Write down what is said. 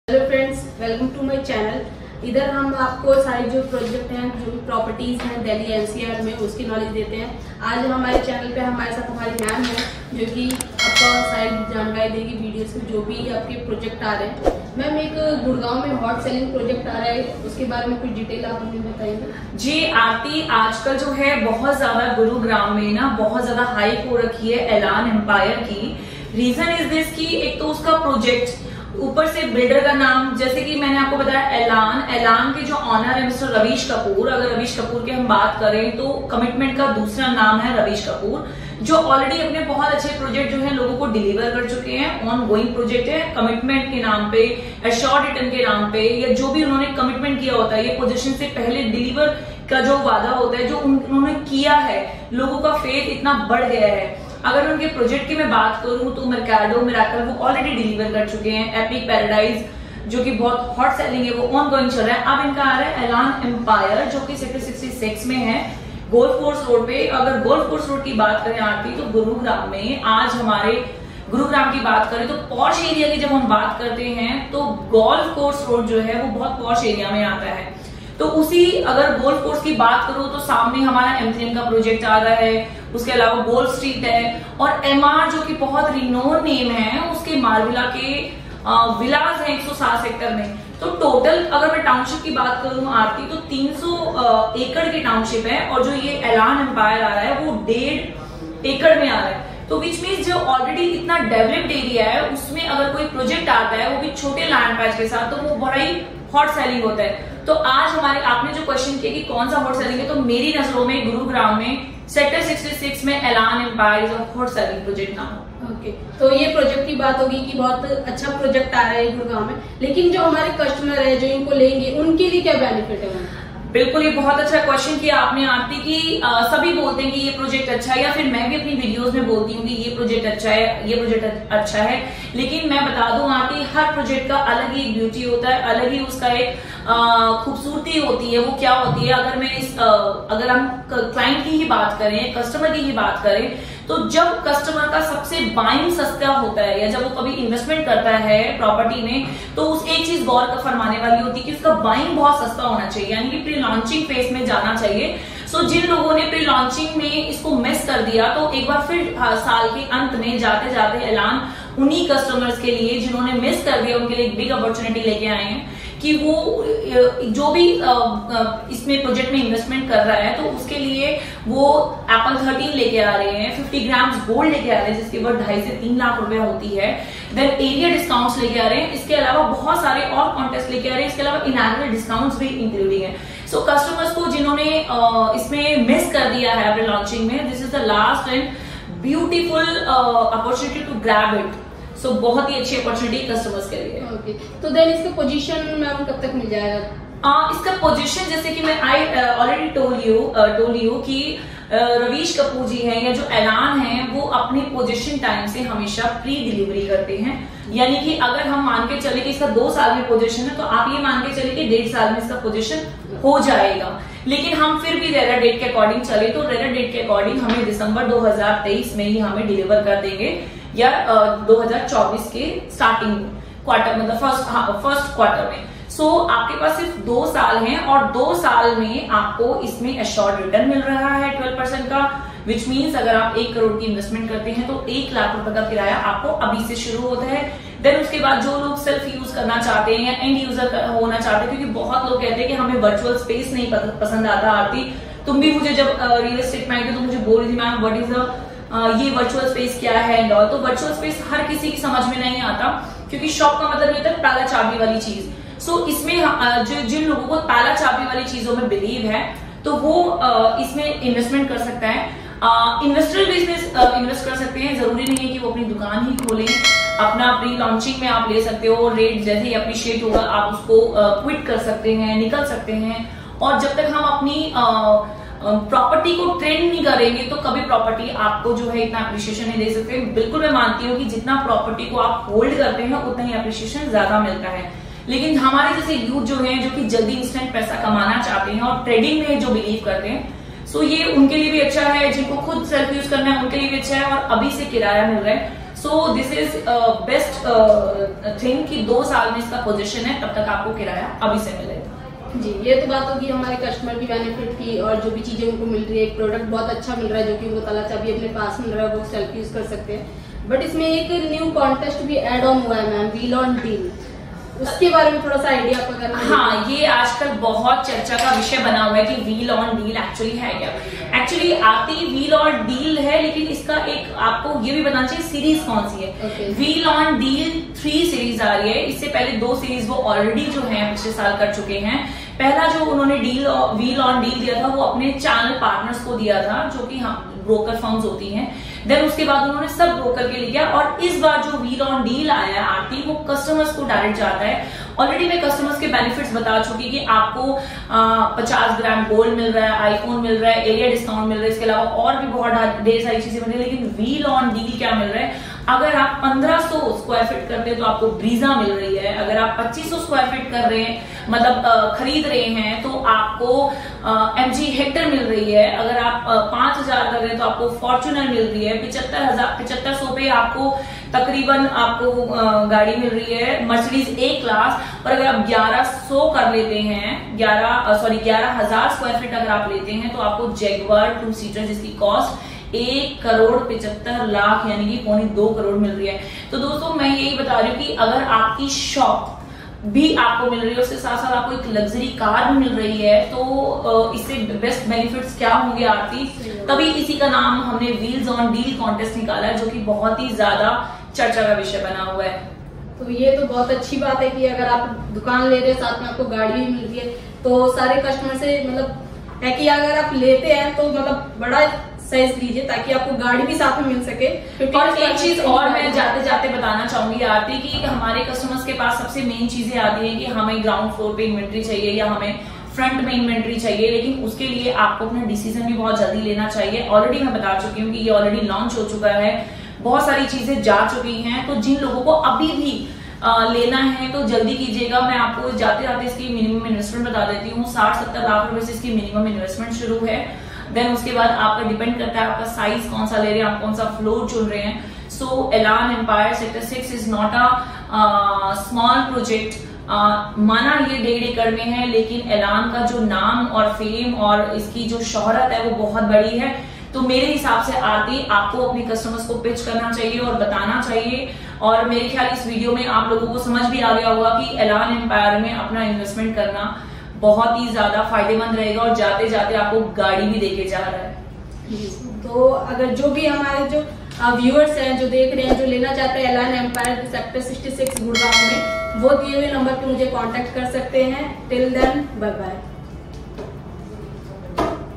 Hello friends, welcome to my channel. इधर हम आपको सारे जो प्रोजेक्ट हैं, जो भी प्रॉपर्टीज हैं दिल्ली एनसीआर में, उसकी नॉलेज देते हैं। आज हमारे चैनल पे हमारे साथ हमारी मैम है जो कि आपको सारी जानकारी देगी वीडियोस में जो भी आपके प्रोजेक्ट आ रहे हैं। मैम, एक गुड़गांव में हॉट सेलिंग प्रोजेक्ट आ रहा है, उसके बारे में कुछ डिटेल आप हमें बताएंगे? जी आरती, आजकल जो है बहुत ज्यादा गुरुग्राम में ना बहुत ज्यादा हाइप हो रखी है एलान एम्पायर की। रीजन इज दिस कि एक तो उसका प्रोजेक्ट, ऊपर से बिल्डर का नाम, जैसे कि मैंने आपको बताया एलान के जो ऑनर है मिस्टर रवीश कपूर। अगर रवीश कपूर की हम बात करें तो कमिटमेंट का दूसरा नाम है रवीश कपूर, जो ऑलरेडी अपने बहुत अच्छे प्रोजेक्ट जो है लोगों को डिलीवर कर चुके हैं। ऑन गोइंग प्रोजेक्ट है, कमिटमेंट के नाम पे, एश्योर्ड रिटर्न के नाम पे, या जो भी उन्होंने कमिटमेंट किया होता है, ये पोजीशन से पहले डिलीवर का जो वादा होता है, जो उन्होंने किया है, लोगों का फेथ इतना बढ़ गया है। अगर उनके प्रोजेक्ट की मैं बात करूं तो मर्काडो मिराकल वो ऑलरेडी डिलीवर कर चुके हैं। एपिक पैराडाइज जो कि बहुत हॉट सेलिंग है, वो ऑन गोइंग चल रहा है। अब इनका आ रहा है एलान एम्पायर, जो कि सेक्टर 66 में है, गोल्फ कोर्स रोड पे। अगर गोल्फ कोर्स रोड की बात करें आरती, तो गुरुग्राम में, आज हमारे गुरुग्राम की बात करें तो पॉश एरिया की जब हम बात करते हैं तो गोल्फ कोर्स रोड जो है वो बहुत पॉश एरिया में आता है। तो उसी, अगर गोल्फ कोर्स की बात करूं तो सामने हमारा M3M का प्रोजेक्ट आ रहा है, उसके अलावा गोल्फ स्ट्रीट है, और MR जो कि बहुत रिनोन नेम है, उसके मारविला के विलास है 107 सेक्टर में। तो टोटल अगर मैं टाउनशिप की बात करूं आरती, तो 300 एकड़ की टाउनशिप है, और जो ये एलान एम्पायर आ रहा है वो 1.5 एकड़ में आ रहा है। तो विच मीन्स जो ऑलरेडी इतना डेवलप्ड एरिया है, उसमें अगर कोई प्रोजेक्ट आता है वो भी छोटे लैंड पैच के साथ, तो वो बड़ा ही हॉट सेलिंग होता है। तो आज हमारे, आपने जो क्वेश्चन किया कि कौन सा हॉट सेलिंग है, तो मेरी नजरों में गुरुग्राम में सेक्टर 66 में Elan Empire is a hot selling project नाम। ओके, तो ये प्रोजेक्ट की बात होगी कि बहुत अच्छा प्रोजेक्ट आ रहा है गुड़गांव में, लेकिन जो हमारे कस्टमर है जो इनको लेंगे, उनके लिए क्या बेनिफिट है? बिल्कुल, ये बहुत अच्छा क्वेश्चन किया आपने आरती की। सभी बोलते हैं कि ये प्रोजेक्ट अच्छा है, या फिर मैं भी अपनी वीडियोस में बोलती हूँ कि ये प्रोजेक्ट अच्छा है, ये प्रोजेक्ट अच्छा है। लेकिन मैं बता दूं आरती, हर प्रोजेक्ट का अलग ही ब्यूटी होता है, अलग ही उसका एक खूबसूरती होती है। वो क्या होती है, अगर मैं अगर हम क्लाइंट की ही बात करें, कस्टमर की ही बात करें, तो जब कस्टमर का सबसे बाइंग सस्ता होता है, या जब वो कभी इन्वेस्टमेंट करता है प्रॉपर्टी में, तो उस एक चीज गौर का फरमाने वाली होती है कि उसका बाइंग बहुत सस्ता होना चाहिए, यानी कि प्री लॉन्चिंग फेज में जाना चाहिए। सो जिन लोगों ने प्री लॉन्चिंग में इसको मिस कर दिया, तो एक बार फिर साल के अंत में जाते जाते ऐलान उन्हीं कस्टमर्स के लिए जिन्होंने मिस कर दिया, उनके लिए एक बिग अपॉर्चुनिटी लेके आए हैं कि वो जो भी इसमें प्रोजेक्ट में इन्वेस्टमेंट कर रहा है, तो उसके लिए वो एप्पल 13 लेके आ रहे हैं, 50 ग्राम्स गोल्ड लेके आ रहे हैं, जिसकी वर्थ 2.5 से 3 लाख रुपए होती है। देन एरिया डिस्काउंट्स लेके आ रहे हैं, इसके अलावा बहुत सारे और कॉन्टेस्ट लेके आ रहे हैं, इसके अलावा इनैनुअल डिस्काउंट्स भी इंक्लूडिंग है। सो कस्टमर्स को जिन्होंने इसमें मिस कर दिया है प्री लॉन्चिंग में, this is the last and beautiful opportunity to grab it. So बहुत ही अच्छी अपॉर्चुनिटी कस्टमर्स के लिए। ओके, तो देन इसका पोजीशन मैम कब तक मिल जाएगा? इसका पोजीशन, जैसे कि मैं ऑलरेडी टोल्ड यू कि रवीश कपूर जी हैं, या जो ऐलान है, वो अपनी पोजीशन टाइम से हमेशा प्री डिलीवरी करते हैं। यानी कि अगर हम मान के चले कि इसका 2 साल में पोजीशन है, तो आप ये मान के चले कि 1.5 साल में इसका पोजीशन हो जाएगा। लेकिन हम फिर भी रेरा डेट के अकॉर्डिंग चले, तो रेरा डेट के अकॉर्डिंग हमें दिसंबर 2023 में ही हमें डिलीवर कर देंगे, या 2024 के स्टार्टिंग क्वार्टर, मतलब फर्स्ट क्वार्टर में। सो आपके पास सिर्फ 2 साल हैं, और 2 साल में आपको इसमें एश्योर्ड रिटर्न मिल रहा है 12% का, विच मीन्स अगर आप 1 करोड़ की इन्वेस्टमेंट करते हैं तो 1 लाख रुपए का किराया आपको अभी से शुरू होता है। देन उसके बाद जो लोग सेल्फ यूज करना चाहते हैं या एंड यूजर होना चाहते हैं, क्योंकि बहुत लोग कहते हैं कि हमें वर्चुअल स्पेस नहीं पसंद आता। आरती, तुम भी मुझे जब रियल एस्टेट में आई थी तो मुझे बोल रही थी मैम व्हाट इज ये वर्चुअल स्पेस क्या है एंड ऑल। तो वर्चुअल स्पेस हर किसी की समझ में नहीं आता, क्योंकि शॉप का मतलब होता है ताला चाबी वाली चीज। सो इसमें जिन लोगों को ताला चाबी वाली चीजों में बिलीव है, तो वो इसमें इन्वेस्टमेंट कर सकता है। इन्वेस्टर बिजनेस इन्वेस्ट कर सकते हैं, जरूरी नहीं है कि वो अपनी दुकान ही खोलें। अपना प्री लॉन्चिंग में आप ले सकते हो, रेट जैसे ही अप्रिशिएट होगा आप उसको क्विट कर सकते हैं, निकल सकते हैं। और जब तक हम अपनी प्रॉपर्टी को ट्रेंड नहीं करेंगे, तो कभी प्रॉपर्टी आपको जो है इतना अप्रिशिएशन नहीं दे सकते। बिल्कुल मैं मानती हूँ कि जितना प्रॉपर्टी को आप होल्ड करते हैं, उतना ही अप्रिशिएशन ज्यादा मिलता है। लेकिन हमारे जैसे यूथ जो है, जो कि जल्दी इंस्टेंट पैसा कमाना चाहते हैं और ट्रेडिंग में जो बिलीव करते हैं, सो ये उनके लिए भी अच्छा है। जिनको खुद सेल्फ यूज करना है उनके लिए भी अच्छा है, और अभी से किराया मिल रहा है। So this is best thing कि 2 साल में इसका पोजीशन है, तब तक आपको किराया अभी से मिलेगा। जी, ये तो बात होगी हमारे कस्टमर की बेनिफिट की, और जो भी चीजें उनको मिल रही है, एक प्रोडक्ट बहुत अच्छा मिल रहा है जो कि उनको ताला चाबी अपने पास मिल रहा है, वो सेल्फ यूज कर सकते हैं। बट इसमें एक न्यू कॉन्टेस्ट भी एड ऑन हुआ है मैम, व्हील ऑन डील, उसके बारे में थोड़ा सा आइडिया आपको करना है। हाँ, ये आजकल बहुत चर्चा का विषय बना हुआ है कि व्हील ऑन डील एक्चुअली है क्या। एक्चुअली आती व्हील ऑन डील है, लेकिन इसका एक आपको ये भी बताना चाहिए सीरीज कौन सी है। व्हील ऑन डील 3 सीरीज आ रही है। इससे पहले 2 सीरीज वो ऑलरेडी जो है पिछले साल कर चुके हैं। पहला जो उन्होंने व्हील ऑन डील दिया था वो अपने चैनल पार्टनर्स को दिया था, जो कि हम ब्रोकर फर्म्स होती हैं। देन उसके बाद उन्होंने सब ब्रोकर के लिए किया, और इस बार जो व्हील ऑन डील आया है आरती, वो कस्टमर्स को डायरेक्ट जाता है। ऑलरेडी मैं कस्टमर्स के बेनिफिट्स बता चुकी कि आपको 50 ग्राम गोल्ड मिल रहा है, आईफोन मिल रहा है, एरिया डिस्काउंट मिल रहा है, इसके अलावा और भी बहुत ढेर सारी चीजें मिल रही है। लेकिन व्हील ऑन डील क्या मिल रहा है, अगर आप 1500 स्क्वायर फीट करते हैं तो आपको ब्रीजा मिल रही है। अगर आप 2500 स्क्वायर फीट कर रहे हैं, मतलब खरीद रहे हैं, तो आपको MG हेक्टर मिल रही है। अगर आप 5000 कर रहे हैं तो आपको फॉर्च्यूनर मिल रही है। 7500 पे आपको तकरीबन आपको गाड़ी मिल रही है मर्सिडीज A क्लास। और अगर आप 1100 कर लेते हैं, 11,000 स्क्वायर फीट अगर आप लेते हैं, तो आपको जैगवार 2 सीटर जिसकी कॉस्ट 1,75,00,000 यानी कि 2.25 करोड़ मिल रही है। तो दोस्तों मैं यही बता रही हूँ कि अगर आपकी शॉप भी आपको मिल रही है, उसके साथ साथ आपको एक लग्जरी कार भी मिल रही है, तो इससे बेस्ट बेनिफिट्स क्या होंगे आरती। तभी इसी का नाम हमने व्हील्स ऑन डील कॉन्टेस्ट निकाला है, जो कि बहुत ही ज्यादा चर्चा का विषय बना हुआ है। तो ये तो बहुत अच्छी बात है कि अगर आप दुकान ले रहे हैं साथ में आपको गाड़ी भी मिल रही है, तो सारे कस्टमर से मतलब है कि अगर आप लेते हैं तो मतलब बड़ा साइज लीजिए ताकि आपको गाड़ी भी साथ में मिल सके। और एक चीज और मैं जाते जाते बताना चाहूंगी आरती कि हमारे कस्टमर्स के पास सबसे मेन चीजें आती हैं कि हमें ग्राउंड फ्लोर पे इन्वेंट्री चाहिए या हमें फ्रंट में इन्वेंट्री चाहिए, लेकिन उसके लिए आपको अपना डिसीजन भी बहुत जल्दी लेना चाहिए। ऑलरेडी मैं बता चुकी हूँ कि ये ऑलरेडी लॉन्च हो चुका है, बहुत सारी चीजें जा चुकी हैं। तो जिन लोगों को अभी भी लेना है तो जल्दी कीजिएगा। मैं आपको जाते जाते इसकी मिनिमम इन्वेस्टमेंट बता देती हूँ। 60-70 लाख रुपए से इसकी मिनिमम इन्वेस्टमेंट शुरू है। देन उसके बाद आपका डिपेंड करता है आपका साइज कौन सा ले रहे हैं, आप कौन सा फ्लोर चुन रहे हैं। So Elan Empire sector 6 is not a small project. माना ये 1.5 एकड़ में है, लेकिन एलान का जो नाम और फेम और इसकी जो शोहरत है वो बहुत बड़ी है। तो मेरे हिसाब से आरती आपको अपने कस्टमर्स को पिच करना चाहिए और बताना चाहिए। और मेरे ख्याल इस वीडियो में आप लोगों को समझ भी आ गया होगा कि एलान एम्पायर में अपना इन्वेस्टमेंट करना बहुत ही ज्यादा फायदेमंद रहेगा, और जाते जाते आपको गाड़ी भी देके जा रहा है। तो अगर जो भी हमारे जो व्यूअर्स हैं, जो देख रहे हैं, जो लेना चाहते हैं एलान एम्पायर सेक्टर 66 गुड़गांव में, वो दिए हुए नंबर पे मुझे कांटेक्ट कर सकते हैं। Till then bye bye.